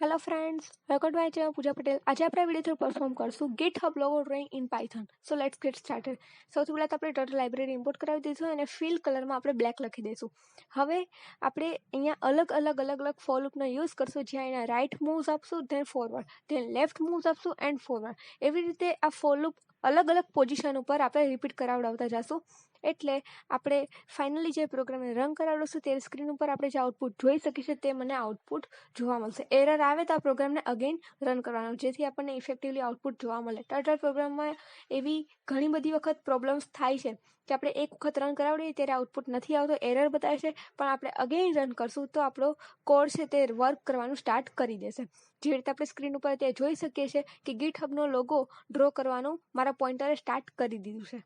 Hello friends, welcome to my channel Pooja Patel. આજે આપણે video through perform કરશું GitHub logo drawing in Python. So let's get started. સૌથી પહેલાં તો આપણે ટોટલ લાઇબ્રેરી ઇમ્પોર્ટ કરાવી દઈશું અને ફિલ કલરમાં આપણે બ્લેક લખી દઈશું. હવે આપણે અહીંયા અલગ ફોર લૂપનો યુઝ કરશું, જ્યાં એના રાઇટ મૂવ્સ આપશું, then forward, then left moves આપશું એન્ડ ફોરવર્ડ. એવી રીતે આ ફોર લૂપ અલગ પોઝિશન ઉપર આપણે રિપીટ કરાવડાવતા જઈશું. એટલે આપણે ફાઇનલી જે પ્રોગ્રામને રન કરાવડાવશું તે સ્ક્રીન ઉપર આપણે જે આઉટપુટ જોઈ શકીશું તે મને આઉટપુટ જોવા મળશે. એરર આવે તો આ પ્રોગ્રામને અગેન રન કરવાનો, જેથી આપણને ઇફેક્ટિવલી આઉટપુટ જોવા મળે. ટર્ટલ પ્રોગ્રામમાં એવી ઘણી બધી વખત પ્રોબ્લેમ્સ થાય છે કે આપણે એક વખત રન કરાવડીએ ત્યારે આઉટપુટ નથી આવતો, એરર બતાવે છે, પણ આપણે અગેન રન કરશું તો આપણો કોડ છે તે વર્ક કરવાનું સ્ટાર્ટ કરી દેશે. જેવી રીતે આપણે સ્ક્રીન ઉપર તે જોઈ શકીએ છીએ કે GitHubનો લોગો ડ્રો કરવાનું મારા પોઈન્ટરે સ્ટાર્ટ કરી દીધું છે.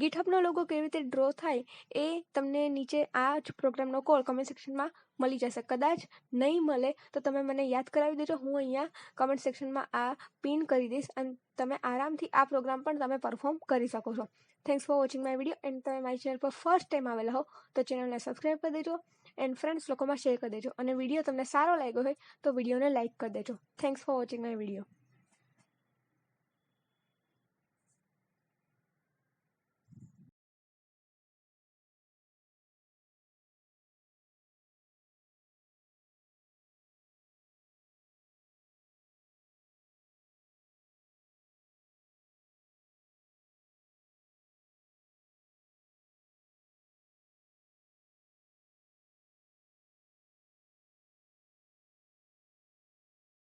GitHubનો લોગો કેવી રીતે ડ્રો થાય એ તમને નીચે આ જ પ્રોગ્રામનો કોડ કમેન્ટ સેક્શનમાં મળી જશે. કદાચ નહીં મળે તો તમે મને યાદ કરાવી દેજો, હું અહીંયા કમેન્ટ સેક્શનમાં આ પિન કરી દઈશ અને તમે આરામથી આ પ્રોગ્રામ પણ તમે પરફોર્મ કરી શકો છો. Thanks for watching my video. And તમે મારી ચેનલ પર ફર્સ્ટ ટાઈમ આવેલા હો તો ચેનલને સબસ્ક્રાઈબ કરી દેજો એન્ડ ફ્રેન્ડ્સ લોકોમાં શેર કરી દેજો. અને વિડીયો તમને સારો લાગ્યો હોય તો વિડીયોને લાઇક કરી દેજો. Thanks for watching my video.